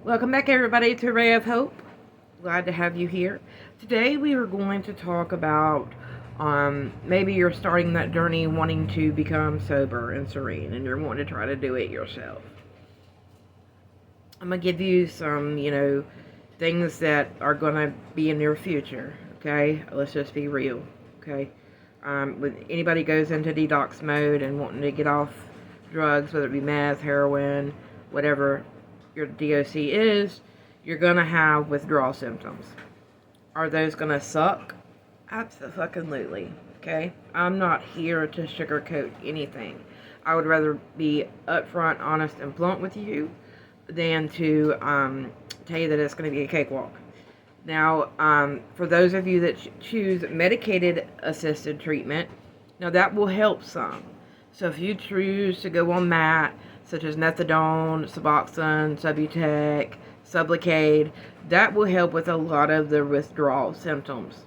Welcome back, everybody, to Ray of Hope. Glad to have you here. Today we are going to talk about maybe you're starting that journey wanting to become sober and serene, and you're wanting to try to do it yourself. I'm going to give you some, things that are going to be in your future, okay? Let's just be real, okay? When anybody goes into detox mode and wanting to get off drugs, whether it be meth, heroin, whatever your DOC is, you're going to have withdrawal symptoms. Are those going to suck? Absolutely, okay? I'm not here to sugarcoat anything. I would rather be upfront, honest, and blunt with you than to tell you that it's going to be a cakewalk. Now, for those of you that choose medicated assisted treatment, now that will help some. So if you choose to go on MAT, such as methadone, Suboxone, Subutex, Sublocade, that will help with a lot of the withdrawal symptoms.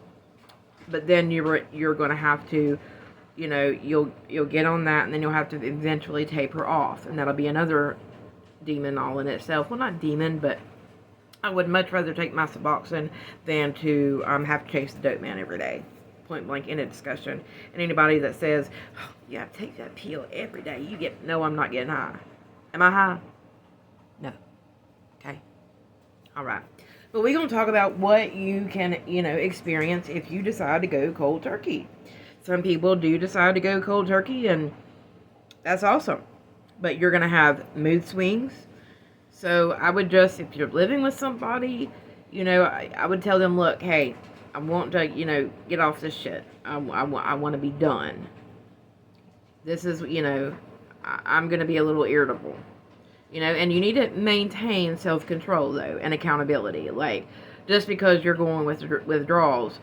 But then you're going to have to, you'll get on that, and then you'll have to eventually taper off, and that'll be another demon all in itself. Well, not demon, but I would much rather take my Suboxone than to have to chase the dope man every day. Point blank in a discussion. And anybody that says, oh, yeah, take that pill every day, no, I'm not getting high. Am I high? No. Okay. All right. But we're going to talk about what you can, experience if you decide to go cold turkey. Some people do decide to go cold turkey, and that's awesome. But you're going to have mood swings. So I would just, if you're living with somebody, I would tell them, look, hey, I want to, get off this shit. I want to be done. This is, I'm going to be a little irritable. And you need to maintain self-control, though, and accountability. Like, just because you're going with withdrawals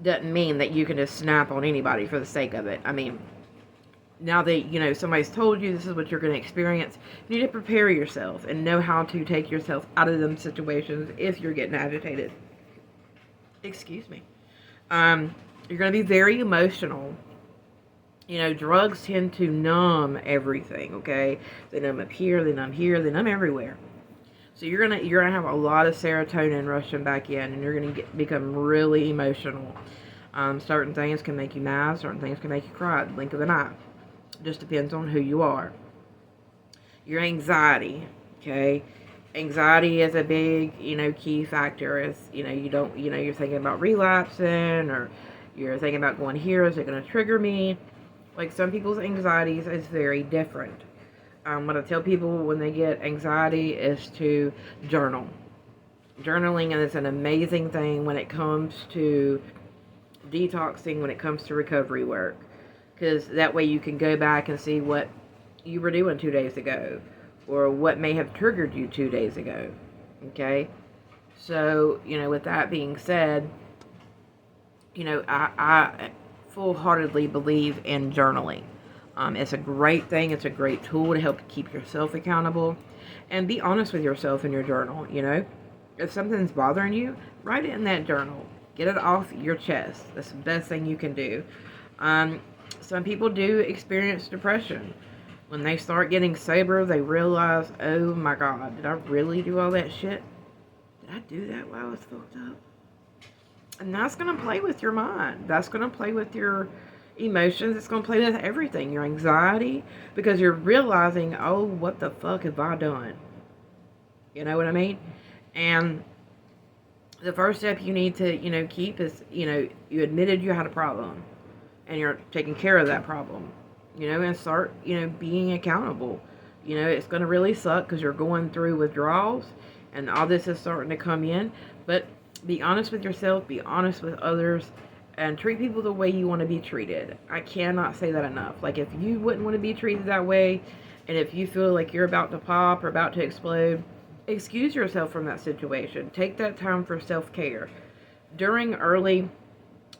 doesn't mean that you can just snap on anybody for the sake of it. I mean, now that, somebody's told you this is what you're going to experience, you need to prepare yourself and know how to take yourself out of them situations if you're getting agitated. Excuse me. You're going to be very emotional. Drugs tend to numb everything, okay? They numb up here, they numb here, they numb everywhere. So you're gonna have a lot of serotonin rushing back in, and you're gonna become really emotional. Certain things can make you mad, certain things can make you cry at the blink of an eye. Just depends on who you are. Your anxiety, okay? Anxiety is a big, key factor. Is you're thinking about relapsing, or you're thinking about going here. Is it going to trigger me? Like, some people's anxieties is very different. What I tell people when they get anxiety is to journal. Journaling is an amazing thing when it comes to detoxing, when it comes to recovery work. Because that way you can go back and see what you were doing 2 days ago, or what may have triggered you 2 days ago. Okay? So, with that being said, I full-heartedly believe in journaling. It's a great thing. It's a great tool to help keep yourself accountable. And be honest with yourself in your journal, If something's bothering you, write it in that journal. Get it off your chest. That's the best thing you can do. Some people do experience depression. When they start getting sober, they realize, oh my God, did I really do all that shit? Did I do that while I was fucked up? And that's going to play with your mind. That's going to play with your emotions. It's going to play with everything. Your anxiety. Because you're realizing, oh, what the fuck have I done? You know what I mean? And the first step you need to, keep is, you admitted you had a problem. And you're taking care of that problem. And start, being accountable. It's going to really suck because you're going through withdrawals. And all this is starting to come in. But be honest with yourself, be honest with others, and treat people the way you want to be treated. I cannot say that enough. Like, if you wouldn't want to be treated that way, and if you feel like you're about to pop or about to explode, excuse yourself from that situation. Take that time for self-care. During early,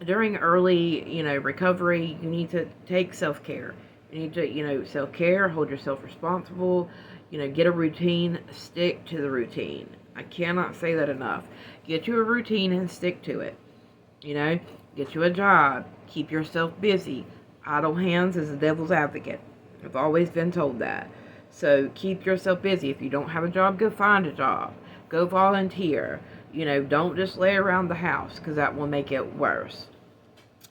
recovery, you need to take self-care. You need to, self-care, hold yourself responsible, get a routine, stick to the routine. I cannot say that enough. Get you a routine and stick to it. Get you a job. Keep yourself busy. Idle hands is the devil's advocate. I've always been told that. So keep yourself busy. If you don't have a job, go find a job. Go volunteer. Don't just lay around the house, because that will make it worse.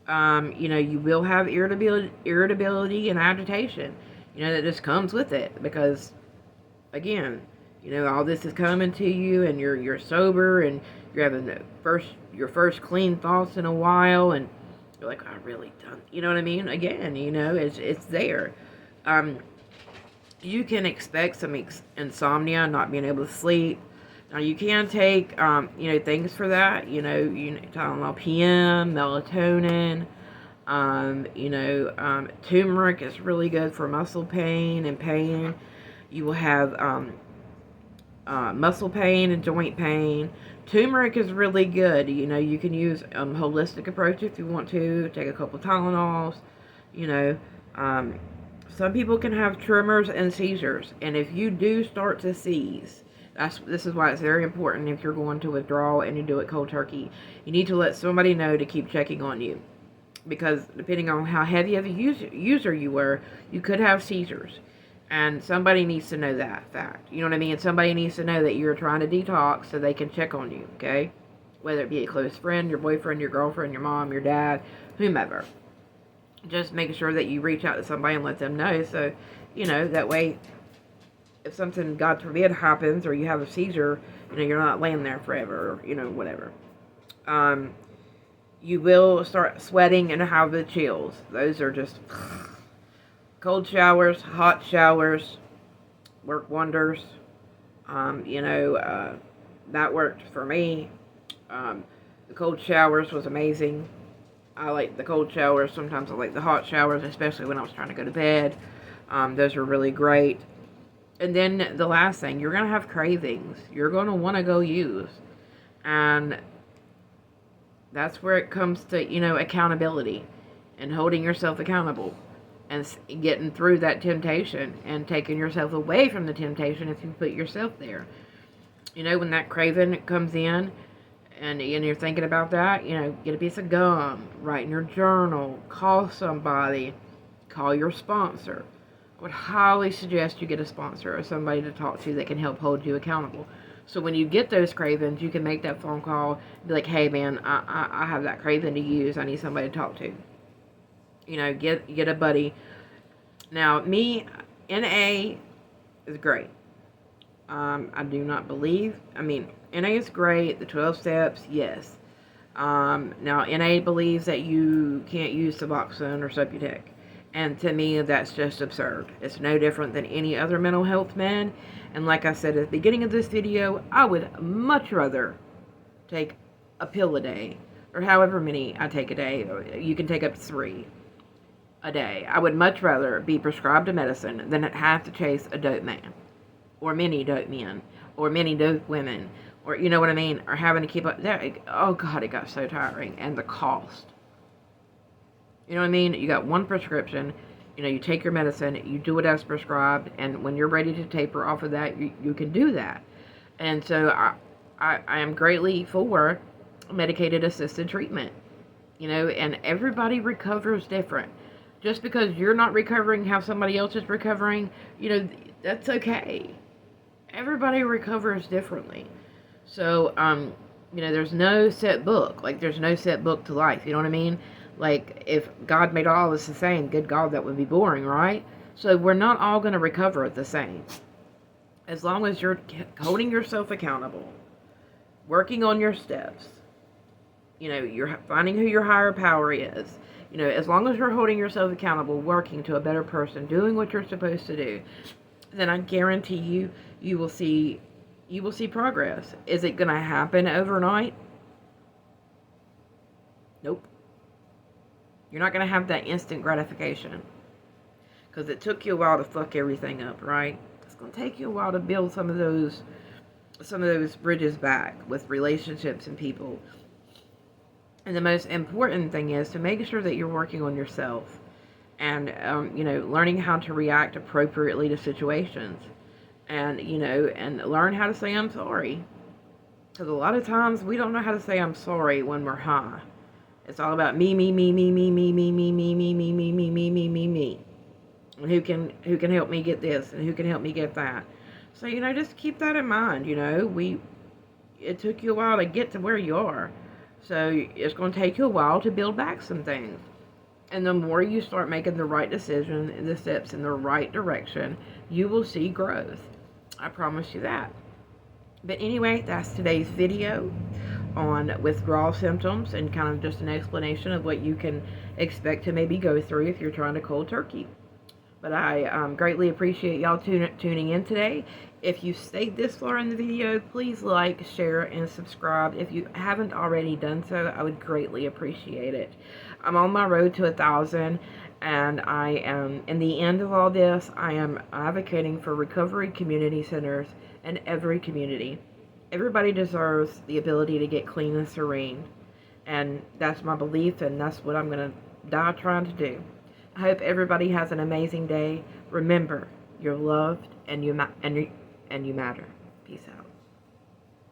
You will have irritability and agitation. That just comes with it, because, again, all this is coming to you, and you're sober, and you're having your first clean thoughts in a while, and you're like, I really done. You know what I mean? Again, it's there. You can expect some insomnia, not being able to sleep. Now, you can take, things for that. Tylenol PM, melatonin. Turmeric is really good for muscle pain and pain. You will have muscle pain and joint pain. Turmeric is really good. You can use holistic approach if you want to. Take a couple Tylenols. Some people can have tremors and seizures, and if you do start to seize, this is why it's very important. If you're going to withdraw and you do it cold turkey, you need to let somebody know to keep checking on you, because depending on how heavy of a user you were, you could have seizures. And somebody needs to know that fact. You know what I mean? Somebody needs to know that you're trying to detox so they can check on you, okay? Whether it be a close friend, your boyfriend, your girlfriend, your mom, your dad, whomever. Just make sure that you reach out to somebody and let them know. So, that way, if something, God forbid, happens or you have a seizure, you're not laying there forever, or, whatever. You will start sweating and have the chills. Those are just... Cold showers, hot showers work wonders. That worked for me. The cold showers was amazing. I like the cold showers. Sometimes I like the hot showers, especially when I was trying to go to bed. Those are really great. And then the last thing, you're going to have cravings. You're going to want to go use. And that's where it comes to, accountability and holding yourself accountable. And getting through that temptation and taking yourself away from the temptation if you put yourself there. When that craving comes in and you're thinking about that, get a piece of gum, write in your journal, call somebody, call your sponsor. I would highly suggest you get a sponsor or somebody to talk to that can help hold you accountable. So when you get those cravings, you can make that phone call and be like, hey man, I have that craving to use. I need somebody to talk to. Get a buddy. Now, NA is great. I do not believe, NA is great. The 12 steps, yes. Now, NA believes that you can't use Suboxone or Subutex. And to me, that's just absurd. It's no different than any other mental health med. And like I said at the beginning of this video, I would much rather take a pill a day, or however many I take a day. You can take up to 3 a day. I would much rather be prescribed a medicine than have to chase a dope man, or many dope men, or many dope women, or you know what I mean, or having to keep up there. Oh God, it got so tiring. And the cost. You know what I mean? You got one prescription, you take your medicine, you do it as prescribed, and when you're ready to taper off of that, you can do that. And so I am greatly for medicated assisted treatment, and everybody recovers different. Just because you're not recovering how somebody else is recovering, that's okay. Everybody recovers differently. So, there's no set book. Like, there's no set book to life. You know what I mean? Like, if God made all of us the same, good God, that would be boring, right? So, we're not all going to recover the same. As long as you're holding yourself accountable, working on your steps, you're finding who your higher power is. As long as you're holding yourself accountable, working to a better person, doing what you're supposed to do, then I guarantee you will see progress. Is it going to happen overnight? Nope. You're not going to have that instant gratification, because it took you a while to fuck everything up, right? It's going to take you a while to build some of those bridges back with relationships and people. And the most important thing is to make sure that you're working on yourself and, learning how to react appropriately to situations, and, and learn how to say I'm sorry. Because a lot of times we don't know how to say I'm sorry when we're high. It's all about me. and who can help me get this, and who can help me get that. So, you know, just keep that in mind. You know, it took you a while to get to where you are. So it's going to take you a while to build back some things. And the more you start making the right decision and the steps in the right direction, you will see growth. I promise you that. But anyway, that's today's video on withdrawal symptoms, and kind of just an explanation of what you can expect to maybe go through if you're trying to cold turkey. But I greatly appreciate y'all tuning in today. If you stayed this far in the video, please like, share, and subscribe. If you haven't already done so, I would greatly appreciate it. I'm on my road to 1,000, and I am, in the end of all this, I am advocating for recovery community centers in every community. Everybody deserves the ability to get clean and serene. And that's my belief, and that's what I'm going to die trying to do. I hope everybody has an amazing day. Remember, you're loved and you matter. Peace out.